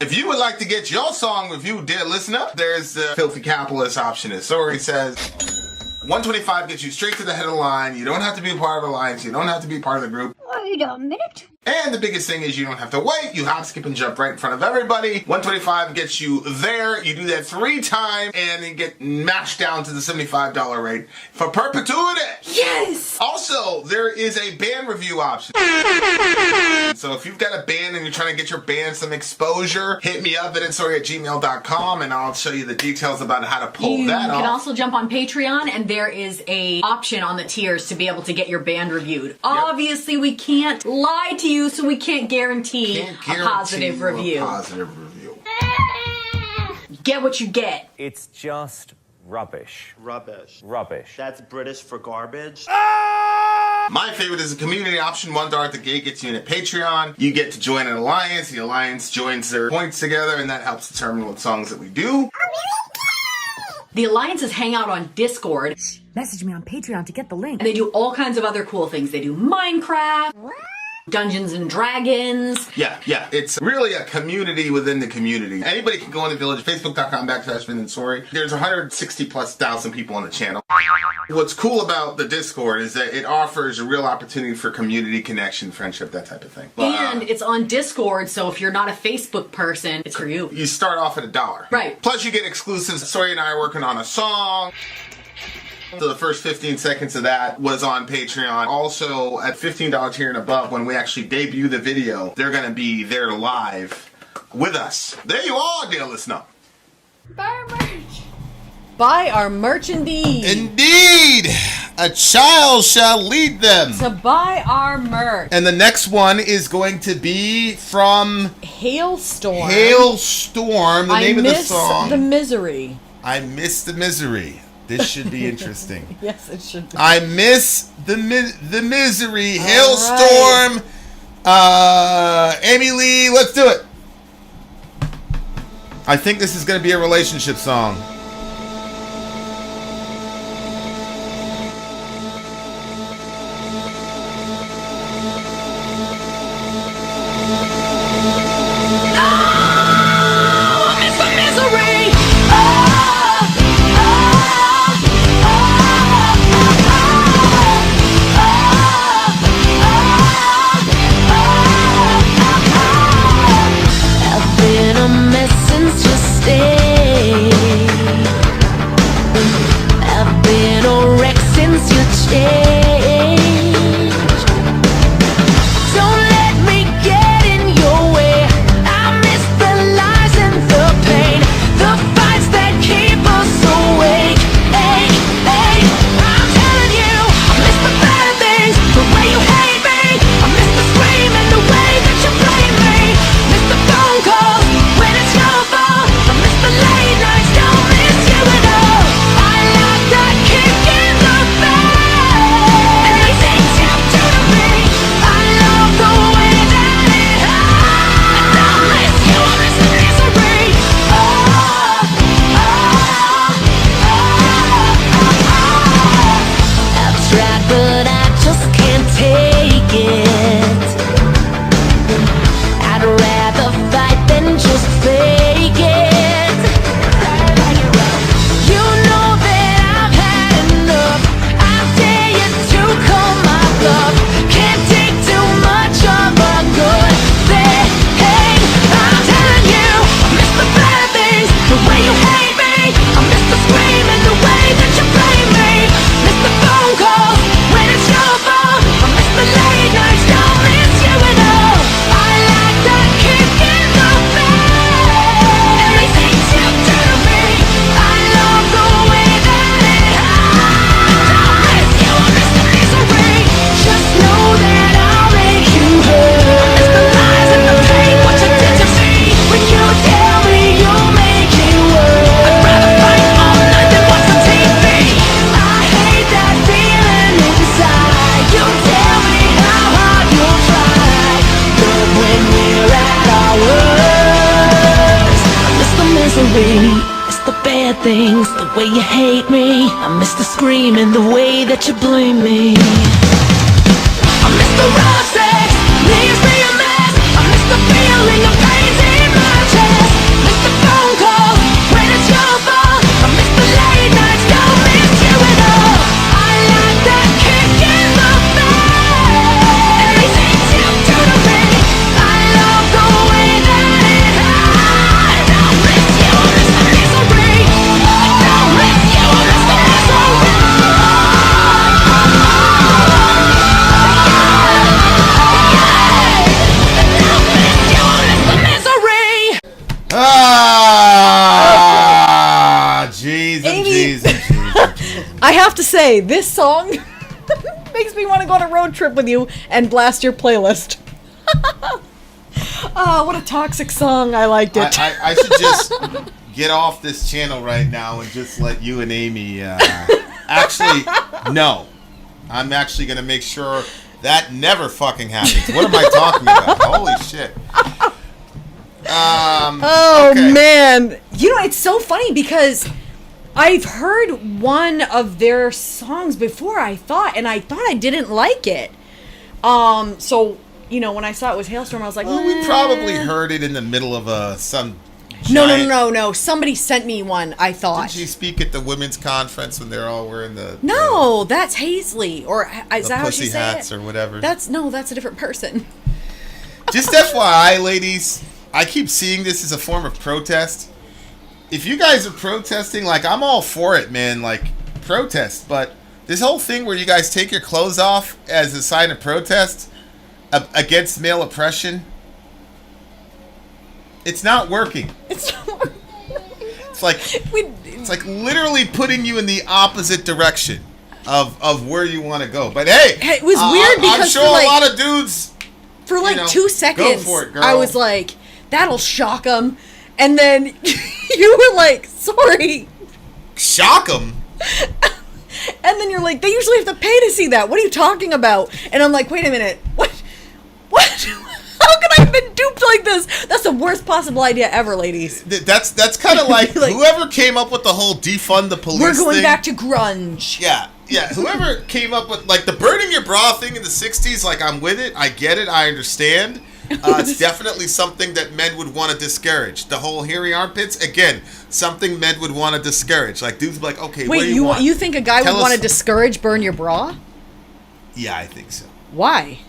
If you would like to get your song reviewed, dear listener, there's the filthy capitalist option. As Sori says, $125 gets you straight to the head of the line. You don't have to be a part of the alliance. You don't have to be part of the group. Wait a minute. And the biggest thing is you don't have to wait. You hop, skip, and jump right in front of everybody. $125 gets you there. You do that 3 times, and you get mashed down to the $75 rate for perpetuity. Yes! Also, there is a band review option. So if you've got a band and you're trying to get your band some exposure, hit me up at vinsori@gmail.com, and I'll show you the details about how to pull that off. You can also jump on Patreon, and there is a option on the tiers to be able to get your band reviewed. Yep. Obviously, we can't lie to you, so we can't guarantee a positive review. Get what you get. It's just rubbish. Rubbish. Rubbish. That's British for garbage. My favorite is the community option. $1 at the gate gets you in a Patreon. You get to join an alliance. The alliance joins their points together, and that helps determine what songs that we do. The alliances hang out on Discord. Message me on Patreon to get the link. And they do all kinds of other cool things. They do Minecraft, Dungeons and Dragons. Yeah. It's really a community within the community. Anybody can go on the village, facebook.com/Vin and Sori. There's 160,000+ people on the channel. What's cool about the Discord is that it offers a real opportunity for community connection, friendship, that type of thing. And it's on Discord, so if you're not a Facebook person, it's for you. You start off at $1. Right. Plus you get exclusives. Sori and I are working on a song. So the first 15 seconds of that was on Patreon. Also, at $15 tier and above, when we actually debut the video, they're going to be there live with us. There you are, dear listener. Buy our merch. Buy our merch indeed. Indeed! A child shall lead them. To buy our merch. And the next one is going to be from Halestorm. Halestorm, the name of the song. The Misery. I Miss the Misery. This should be interesting. Yes, it should be. I miss the misery. Halestorm. Amy Lee, let's do it. I think this is going to be a relationship song. things, the way you hate me. I miss the screaming, the way that you blame me. I miss the raw sex, leaves me a mess. I miss the feeling of pain in my chest. I have to say, this song makes me want to go on a road trip with you and blast your playlist. Oh, what a toxic song. I liked it. I should just get off this channel right now and just let you and Amy... Actually, no. I'm actually going to make sure that never fucking happens. What am I talking about? Holy shit. Okay. Man. You know, it's so funny because I've heard one of their songs before, I thought I didn't like it. So, you know, when I saw it was Halestorm, I was like, well, we probably heard it in the middle of some giant... No. Somebody sent me one, I thought. Did she speak at the women's conference when they're all wearing the... No, that's Hazley. Or is that how she pussy said hats it? or whatever. That's a different person. Just FYI, ladies, I keep seeing this as a form of protest. If you guys are protesting, like, I'm all for it, man. Like, protest. But this whole thing where you guys take your clothes off as a sign of protest against male oppression, it's not working. It's not... It's like literally putting you in the opposite direction of where you want to go. But hey, it was weird because I'm sure a lot of dudes... For like 2 seconds, go for it, girl. I was like, that'll shock them. And then you were like, sorry. Shock them? And then you're like, they usually have to pay to see that. What are you talking about? And I'm like, wait a minute. What? How could I have been duped like this? That's the worst possible idea ever, ladies. That's kind of like, whoever came up with the whole defund the police We're going thing. back to grunge. Yeah. Whoever came up with, like, the burning your bra thing in the 60s, like, I'm with it. I get it. I understand. It's definitely something that men would want to discourage. The whole hairy armpits, again, something men would want to discourage. Like, dudes be like, okay, what do you want? You think a guy would want to discourage burn your bra? Yeah, I think so. Why?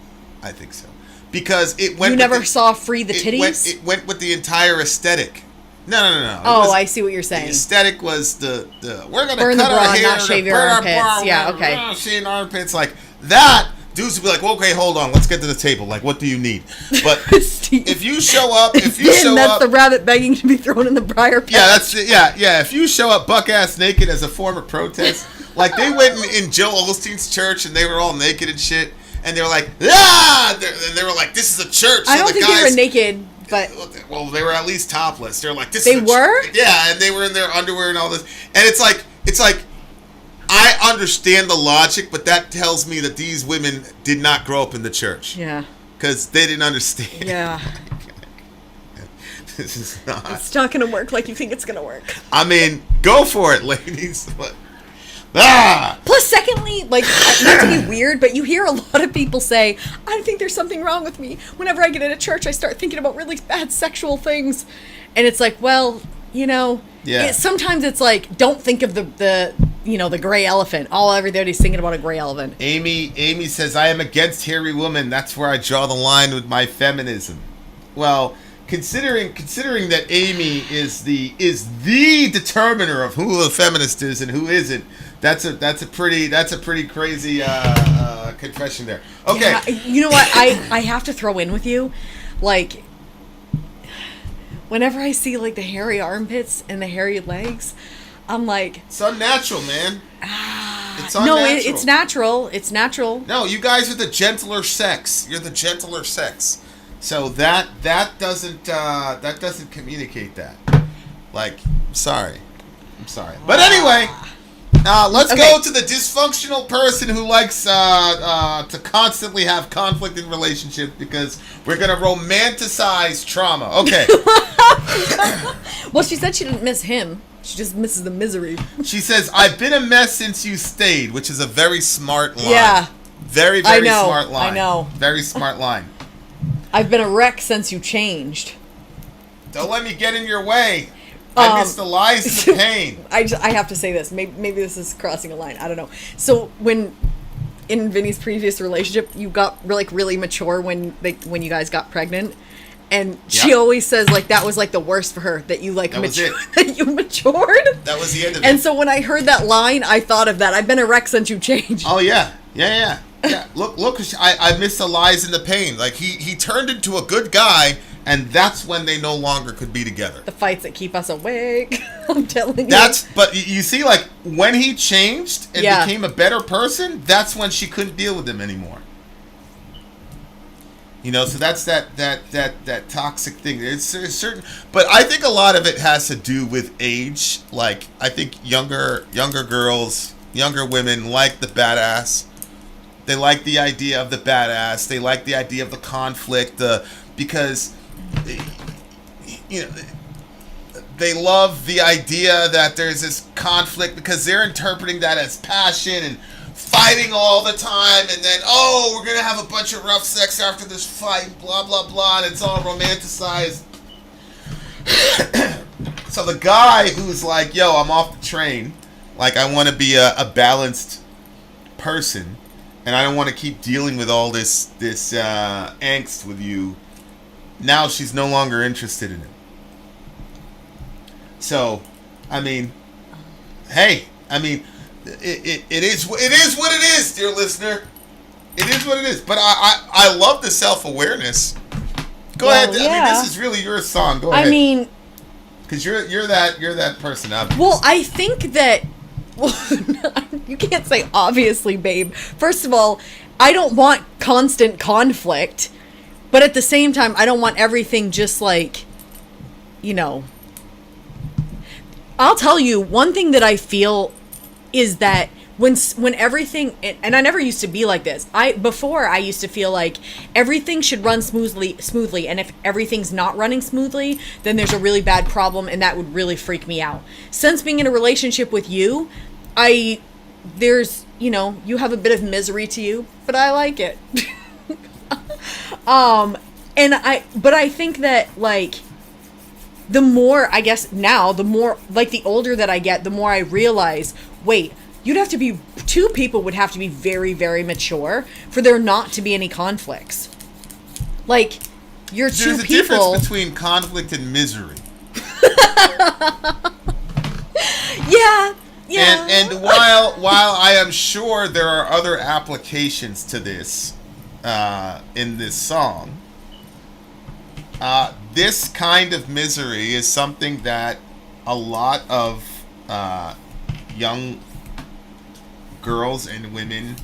I think so. Because it went... You never saw Free the Titties? It went with the entire aesthetic. No. Oh, I see what you're saying. The aesthetic was the we're gonna burn cut the bra, our hair, not shave your armpits. Yeah, okay. Shaving armpits like that. Dudes would be like, well, okay, hold on, let's get to the table. Like, what do you need? But if you show up, that's the rabbit begging to be thrown in the briar patch. Yeah, that's it. Yeah. If you show up buck ass naked as a form of protest, like they went in Joel Osteen's church and they were all naked and shit, and they were like, ah, and they were like, this is a church. So I don't think they were naked. But well, they were at least topless. They're like, this. They were? Yeah, and they were in their underwear and all this. And it's like, I understand the logic, but that tells me that these women did not grow up in the church. Yeah. Because they didn't understand. Yeah. This is not. It's not going to work like you think it's going to work. I mean, go for it, ladies. But, Plus, secondly, like, not to be weird, but you hear a lot of people say, I think there's something wrong with me. Whenever I get into church, I start thinking about really bad sexual things. And it's like, well, you know, sometimes it's like, don't think of the gray elephant. Everybody's thinking about a gray elephant. Amy says, I am against hairy women. That's where I draw the line with my feminism. Well, considering that Amy is the determiner of who a feminist is and who isn't, that's a pretty crazy confession there. Okay. Yeah, you know what? I have to throw in with you, like, whenever I see like the hairy armpits and the hairy legs, I'm like, it's unnatural, man. It's unnatural. No, it's natural. It's natural. No, you guys are the gentler sex. You're the gentler sex. So that doesn't communicate that. Like, I'm sorry. But anyway, let's go to the dysfunctional person who likes to constantly have conflict in relationships because we're gonna romanticize trauma. Okay. Well, she said she didn't miss him. She just misses the misery. She says, "I've been a mess since you stayed," which is a very smart line. Yeah. Very, very smart line. I know. Very smart line. I've been a wreck since you changed. Don't let me get in your way. I miss the lies and the pain. I have to say this. Maybe this is crossing a line. I don't know. So when in Vinny's previous relationship, you got really mature when you guys got pregnant, and she always says like that was like the worst for her that you like that you matured. That was the end of it. And so when I heard that line, I thought of that. I've been a wreck since you changed. Oh yeah. Look. I miss the lies and the pain. Like he turned into a good guy And that's when they no longer could be together. The fights that keep us awake. I'm telling you. But you see, like, when he changed and became a better person, that's when she couldn't deal with him anymore. You know, so that's that toxic thing. It's certain, but I think a lot of it has to do with age. Like, I think younger girls, younger women like the badass. They like the idea of the badass. They like the idea of the conflict. Because, you know, they love the idea that there's this conflict because they're interpreting that as passion and fighting all the time, and then, oh, we're gonna have a bunch of rough sex after this fight, blah blah blah, and it's all romanticized. So the guy who's like, yo, I'm off the train, like, I want to be a balanced person, and I don't want to keep dealing with all this angst with you. Now she's no longer interested in him. So, I mean, hey, I mean, it is what it is, dear listener. It is what it is. But I love the self-awareness. Go ahead. Yeah. I mean, this is really your song. Go ahead. I mean, because you're that person. Obviously. Well, I think that. Well, you can't say obviously, babe. First of all, I don't want constant conflict, but at the same time, I don't want everything just like, you know. I'll tell you one thing that I feel is that when everything, and I never used to be like this. Before I used to feel like everything should run smoothly, and if everything's not running smoothly, then there's a really bad problem, and that would really freak me out. Since being in a relationship with you, there's, you know, you have a bit of misery to you, but I like it. But I think that, like, the more, I guess now, the more, like, the older that I get, the more I realize, wait, two people would have to be very, very mature for there not to be any conflicts. Like, you're two people. There's a difference between conflict and misery. Yeah. And while I am sure there are other applications to this in this song, this kind of misery is something that a lot of young girls and women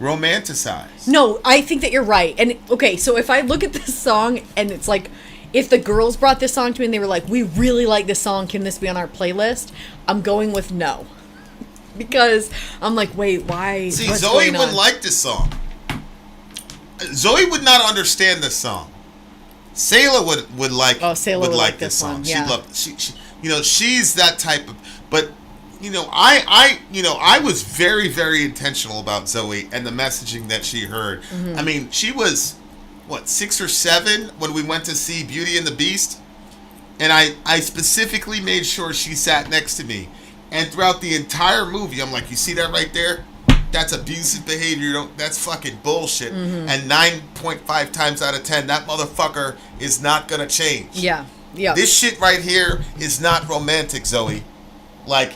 romanticize. No, I think that you're right. And okay, so if I look at this song and it's like, if the girls brought this song to me and they were like, we really like this song, can this be on our playlist? I'm going with no. Because I'm like, wait, why? See, Zoe would like this song. Zoe would not understand this song. Sayla would like. Oh, Sayla would like this song. Yeah. She you know, she's that type of. But you know, I was very, very intentional about Zoe and the messaging that she heard. Mm-hmm. I mean, she was what, 6 or 7 when we went to see Beauty and the Beast, and I specifically made sure she sat next to me. And throughout the entire movie, I'm like, you see that right there? That's abusive behavior. That's fucking bullshit. Mm-hmm. And 9.5 times out of 10, that motherfucker is not gonna change. Yeah. Yeah. This shit right here is not romantic, Zoe. Like,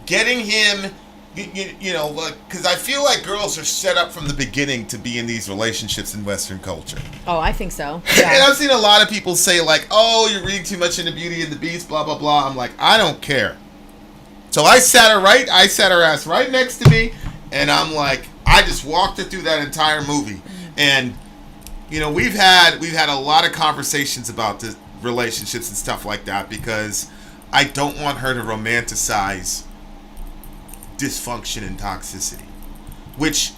getting him, you know, like, because I feel like girls are set up from the beginning to be in these relationships in Western culture. Oh, I think so. Yeah. And I've seen a lot of people say, like, oh, you're reading too much into Beauty and the Beast, blah, blah, blah. I'm like, I don't care. So I sat her ass right next to me, and I'm like, I just walked her through that entire movie. And, you know, we've had a lot of conversations about the relationships and stuff like that, because I don't want her to romanticize dysfunction and toxicity, which,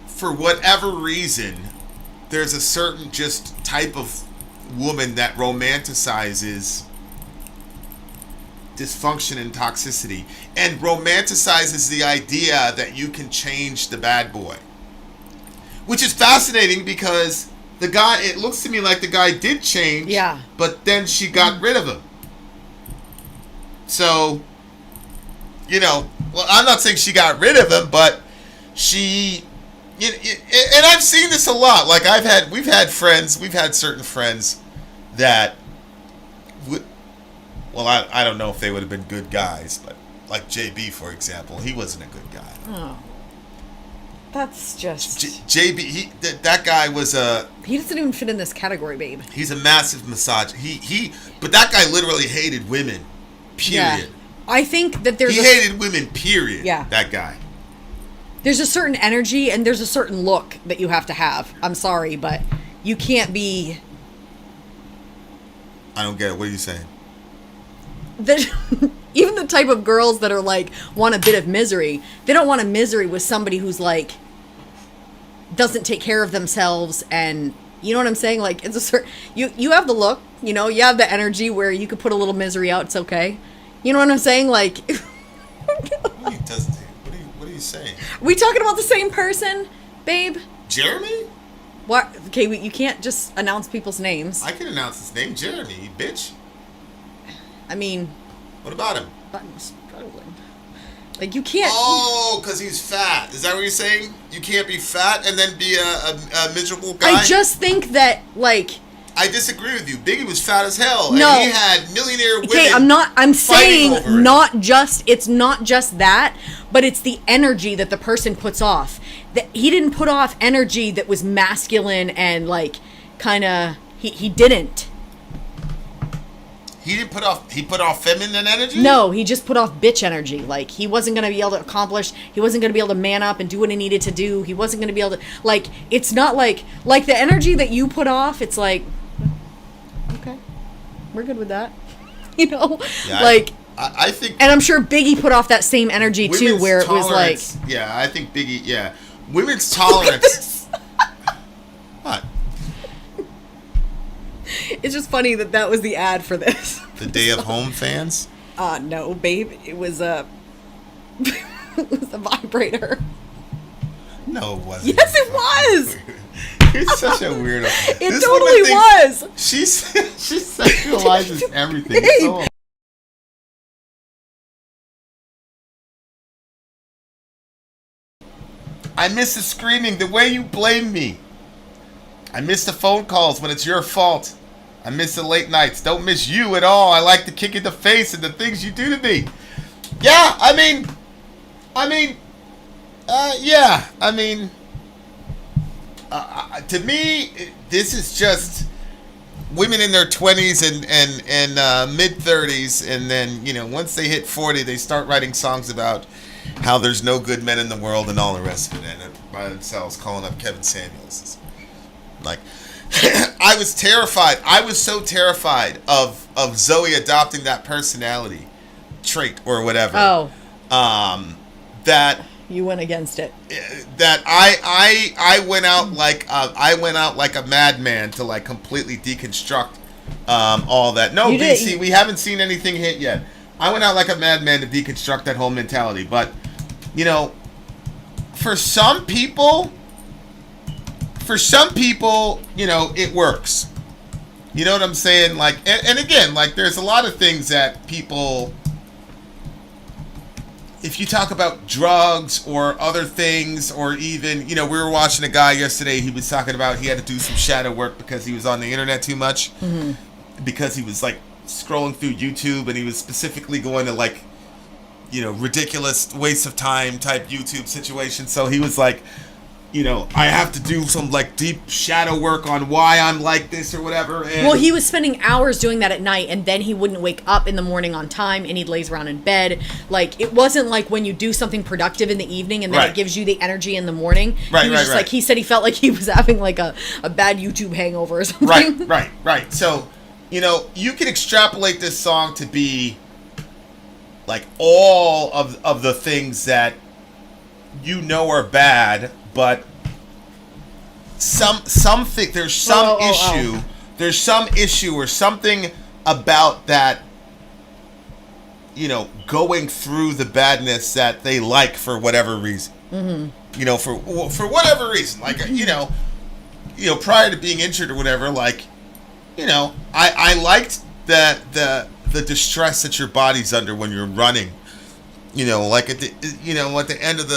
for whatever reason, there's a certain just type of woman that romanticizes dysfunction and toxicity, and romanticizes the idea that you can change the bad boy, which is fascinating because the guy, it looks to me like the guy did change, yeah, but then she got rid of him. So, you know, well, I'm not saying she got rid of him, but she, and I've seen this a lot. Like, we've had certain friends that would, well, I don't know if they would have been good guys, but like JB, for example, he wasn't a good guy. Oh. That's just... JB, that guy was a... He doesn't even fit in this category, babe. He's a massive misogynist. But that guy literally hated women. Period. Yeah. I think that there's... He hated women, period. Yeah. That guy. There's a certain energy and there's a certain look that you have to have. I'm sorry, but you can't be... I don't get it. What are you saying? Even the type of girls that are like, want a bit of misery, they don't want a misery with somebody who's like, doesn't take care of themselves, and you know what I'm saying? Like, it's a certain... You have the look, you know, you have the energy where you could put a little misery out, it's okay. You know what I'm saying? Like... What are you saying? Are we talking about the same person, babe? Jeremy? What? Okay, you can't just announce people's names. I can announce his name, Jeremy, you bitch. I mean... What about him? I'm struggling. Like, you can't... Oh, because he's fat. Is that what you're saying? You can't be fat and then be a miserable guy? I just think that, like... I disagree with you. Biggie was fat as hell. No. And he had millionaire women. Okay, I'm saying over it. it's not just that, but it's the energy that the person puts off. That he didn't put off energy that was masculine and like kind of he didn't. He put off feminine energy? No, he just put off bitch energy. Like, he wasn't going to be able to accomplish, he wasn't going to be able to man up and do what he needed to do. He wasn't going to be able to, like, it's not like the energy that you put off, it's like, okay, we're good with that. You know? Yeah, like, I think... And I'm sure Biggie put off that same energy, too, where it was like... Yeah, I think Biggie, yeah. Women's tolerance... What? It's just funny that was the ad for this. The Day of Home fans? No, babe. It was a... it was a vibrator. No, it wasn't. Yes, it was! You're such a weirdo. It this totally was! She sexualizes everything. So... I miss the screaming, the way you blame me. I miss the phone calls when it's your fault. I miss the late nights. Don't miss you at all. I like the kick in the face and the things you do to me. Yeah, to me, this is just women in their 20s and mid 30s, and then, you know, once they hit 40, they start writing songs about how there's no good men in the world and all the rest of it, and by themselves calling up Kevin Samuels. Like, I was terrified. I was so terrified of Zoe adopting that personality trait or whatever. Oh. That you went against it. That I went out like a madman to like completely deconstruct all that. No, BC, we haven't seen anything hit yet. I went out like a madman to deconstruct that whole mentality. But, you know, for some people, you know, it works. You know what I'm saying? Like, and again, like, there's a lot of things that people, if you talk about drugs or other things, or even, you know, we were watching a guy yesterday, he was talking about he had to do some shadow work because he was on the internet too much. Mm-hmm. Because he was, like, scrolling through YouTube, and he was specifically going to, like, you know, ridiculous waste of time type YouTube situation. So he was like, you know, I have to do some, like, deep shadow work on why I'm like this or whatever. And well, he was spending hours doing that at night, and then he wouldn't wake up in the morning on time, and he'd laze around in bed. Like, it wasn't like when you do something productive in the evening, and then it gives you the energy in the morning. Right, he was just like, he said he felt like he was having, like, a bad YouTube hangover or something. Right. So, you know, you can extrapolate this song to be, like, all of the things that you know are bad, but something, there's some issue. There's some issue or something about that, you know, going through the badness that they like for whatever reason. Mm-hmm. You know, for whatever reason. Like, you know, prior to being injured or whatever, like, you know, I liked that the distress that your body's under when you're running. You know, like at the end of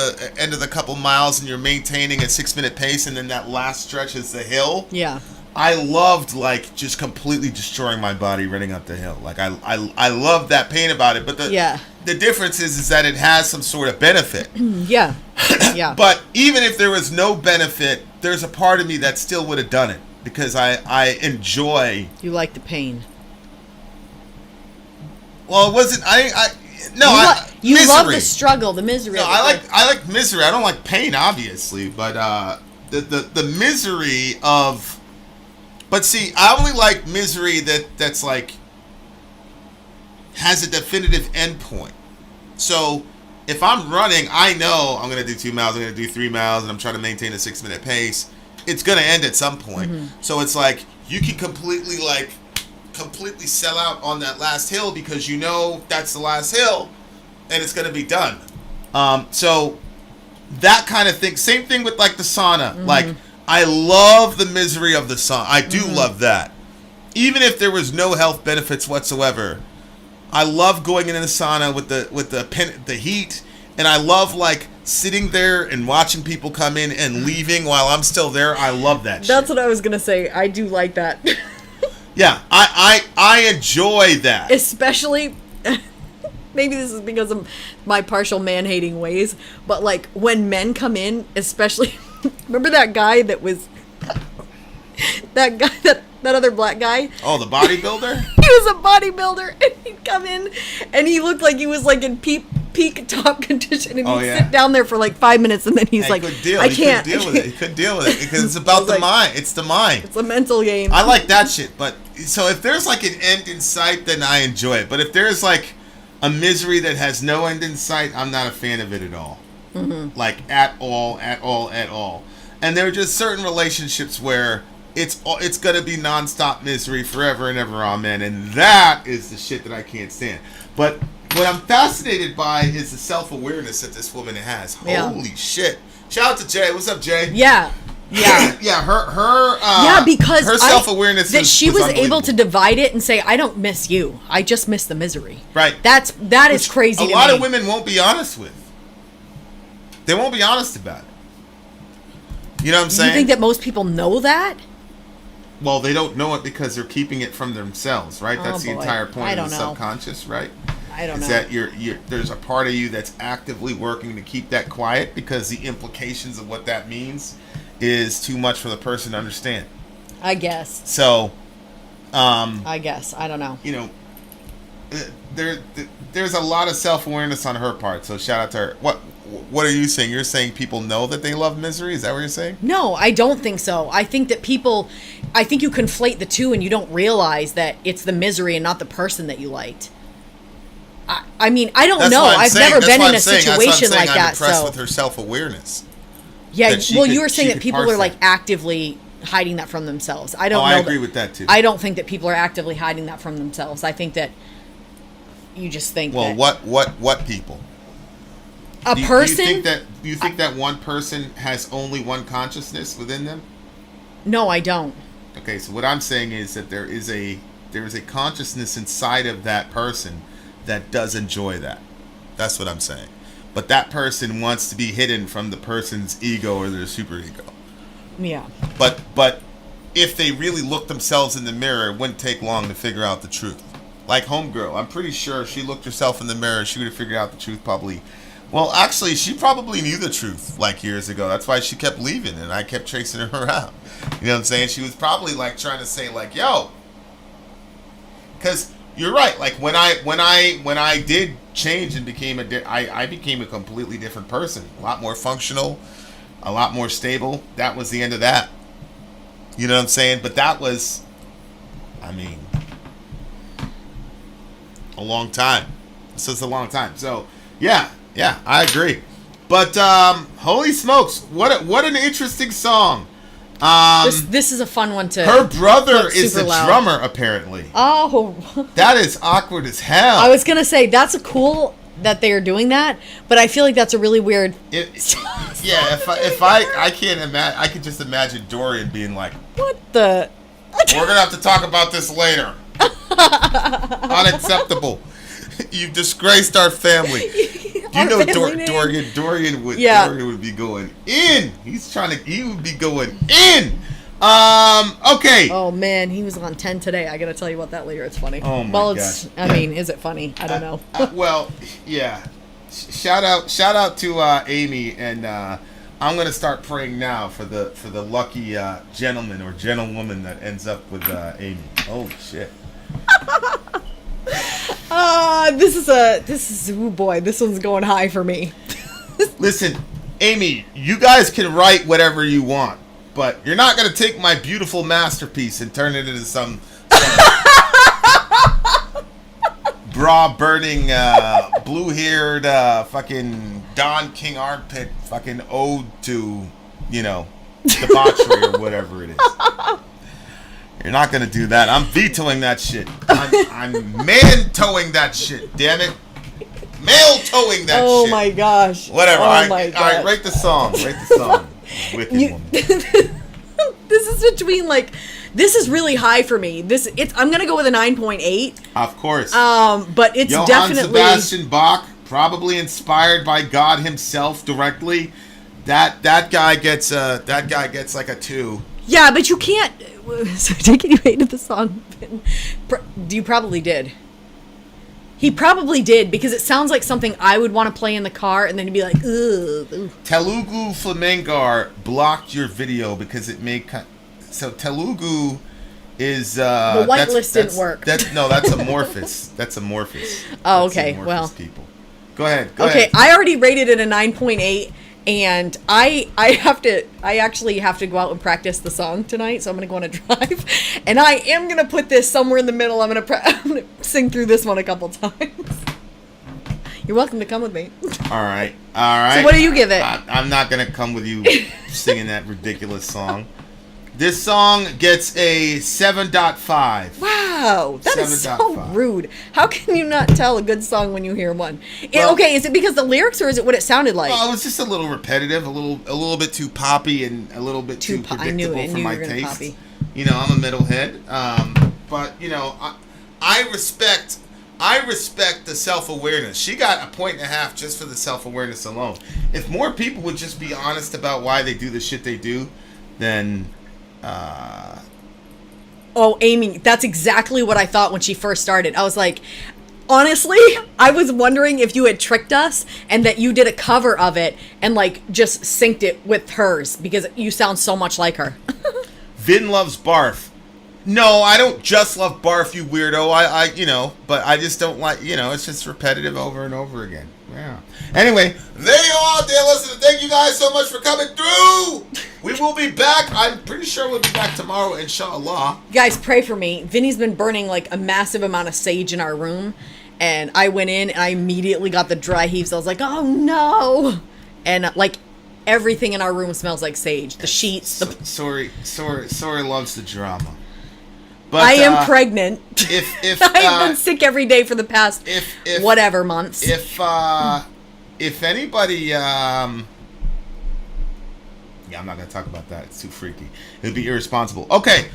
the couple miles, and you're maintaining a 6-minute pace, and then that last stretch is the hill. Yeah. I loved like just completely destroying my body running up the hill. Like I love that pain about it. But the difference is that it has some sort of benefit. Yeah. Yeah. But even if there was no benefit, there's a part of me that still would have done it because I enjoy. You like the pain. Well, it wasn't. You misery. love the struggle, the misery. No, I like misery. I don't like pain, obviously, but the misery of. But see, I only like misery that's like has a definitive endpoint. So if I'm running, I know I'm gonna do 2 miles, I'm gonna do 3 miles, and I'm trying to maintain a 6-minute pace. It's gonna end at some point. So it's like you can completely sell out on that last hill because you know that's the last hill, and it's gonna be done. So that kind of thing. Same thing with like the sauna. Like I love the misery of the sauna. I do love that. Even if there was no health benefits whatsoever, I love going into the sauna with the heat, and I love like sitting there and watching people come in and leaving while I'm still there. I love that. That's what I was gonna say. I do like that. Yeah, I enjoy that. Especially, maybe this is because of my partial man-hating ways, but like when men come in, especially, remember that guy that was, that other black guy? Oh, the bodybuilder? He was a bodybuilder, and he'd come in, and he looked like he was like in peak top condition, and he'd sit down there for like 5 minutes, and then he's like, I can't. He couldn't deal with it because it's about the mind. It's the mind. It's a mental game. I like that shit, but so if there's like an end in sight, then I enjoy it. But if there's like a misery that has no end in sight, I'm not a fan of it at all. Like at all. And there are just certain relationships where it's gonna be nonstop misery forever and ever, amen. And that is the shit that I can't stand. But what I'm fascinated by is the self-awareness that this woman has. Holy shit! Shout out to Jay. What's up, Jay? Yeah. Because her self-awareness that she was able to divide it and say, I don't miss you, I just miss the misery. Right. That is crazy. A lot of women won't be honest with. They won't be honest about it. You know what I'm saying? You think that most people know that? Well, they don't know it because they're keeping it from themselves, right? That's the entire point of the subconscious, right? I don't know. Is that there's a part of you that's actively working to keep that quiet because the implications of what that means is too much for the person to understand. I guess. So, I guess. I don't know. You know, there's a lot of self-awareness on her part, so shout out to her. What are you saying? You're saying people know that they love misery? Is that what you're saying? No, I don't think so. I think that you conflate the two and you don't realize that it's the misery and not the person that you liked. I mean, I don't know. I've never been in a situation like that. I'm impressed with her self-awareness. Yeah, well, you were saying that people are like actively hiding that from themselves. I don't know. I agree with that too. I don't think that people are actively hiding that from themselves. I think that you just think that. Well, what people? A person? Do you think that one person has only one consciousness within them? No, I don't. Okay, so what I'm saying is that there is a consciousness inside of that person that does enjoy that. That's what I'm saying. But that person wants to be hidden from the person's ego or their superego. Yeah. But if they really look themselves in the mirror, it wouldn't take long to figure out the truth. Like Homegirl, I'm pretty sure if she looked herself in the mirror, she would have figured out the truth probably. Well, actually, she probably knew the truth like years ago. That's why she kept leaving and I kept chasing her around. You know what I'm saying? She was probably like trying to say like, yo. Because you're right. Like when I did change and I became a completely different person. A lot more functional, a lot more stable. That was the end of that. You know what I'm saying? But that was, I mean, a long time. This is a long time. So, yeah, I agree. But holy smokes, what an interesting song. This is a fun one to. Her brother is the drummer, apparently. Oh, that is awkward as hell. I was gonna say that's a cool that they are doing that, but I feel like that's a really weird. If I can't imagine, I could just imagine Dorian being like, "What the? We're gonna have to talk about this later. Unacceptable. You've disgraced our family." You know Dorian would be going in. He would be going in Okay. Oh man, he was on 10 today. I gotta tell you about that later. It's funny. Oh my well, God. I mean, is it funny? I don't know. Well, yeah. Shout out to Amy, and I'm gonna start praying now for the lucky gentleman or gentlewoman that ends up with Amy. Oh shit. This is oh boy, this one's going high for me. Listen, Amy, you guys can write whatever you want, but you're not gonna take my beautiful masterpiece and turn it into some bra burning, blue-haired, fucking Don King armpit fucking ode to, debauchery or whatever it is. You're not gonna do that. I'm vetoing that shit. I'm man-towing that shit, damn it. Male-towing that shit. Oh my gosh. Whatever. Oh All my right, God. write the song. Wicked woman. This is between this is really high for me. I'm gonna go with a 9.8. Of course. But it's Johann definitely Sebastian Bach, probably inspired by God himself directly. That guy gets like a 2. Yeah, but you can't. So taking you hated the song. You probably did. He probably did because it sounds like something I would want to play in the car, and then he'd be like, ugh. Telugu Flamingar blocked your video because it made. So Telugu is the whitelist didn't work. That's amorphous. That's amorphous. Oh, That's okay. amorphous Well, people. Go ahead. Okay, I already rated it a 9.8. And I actually have to go out and practice the song tonight, so I'm gonna go on a drive, and I am gonna put this somewhere in the middle. I'm gonna sing through this one a couple times. You're welcome to come with me. All right. So what do you give it? I'm not gonna come with you singing that ridiculous song. This song gets a 7.5. Wow, that is so 7.5. rude. How can you not tell a good song when you hear one? Okay, is it because the lyrics, or is it what it sounded like? Well, it was just a little repetitive, a little bit too poppy, and a little bit too predictable for my taste. Poppy. I'm a metalhead, but I respect the self-awareness. She got a 1.5 just for the self-awareness alone. If more people would just be honest about why they do the shit they do, then. Oh, Amy, that's exactly what I thought when she first started. I was like, honestly, I was wondering if you had tricked us and that you did a cover of it and just synced it with hers because you sound so much like her. Vin loves barf. No, I don't just love barf, you weirdo. But I just don't like, it's just repetitive over and over again. Yeah. Anyway, there you are, dear listener. Thank you guys so much for coming through. We will be back. I'm pretty sure we'll be back tomorrow, inshallah. You guys, pray for me. Vinny's been burning a massive amount of sage in our room, and I went in and I immediately got the dry heaves. I was like, oh no. And everything in our room smells like sage. The sheets. Sorry loves the drama. But, I am pregnant. If I've been sick every day for the past whatever months. If anybody, yeah, I'm not gonna talk about that. It's too freaky. It would be irresponsible. Okay.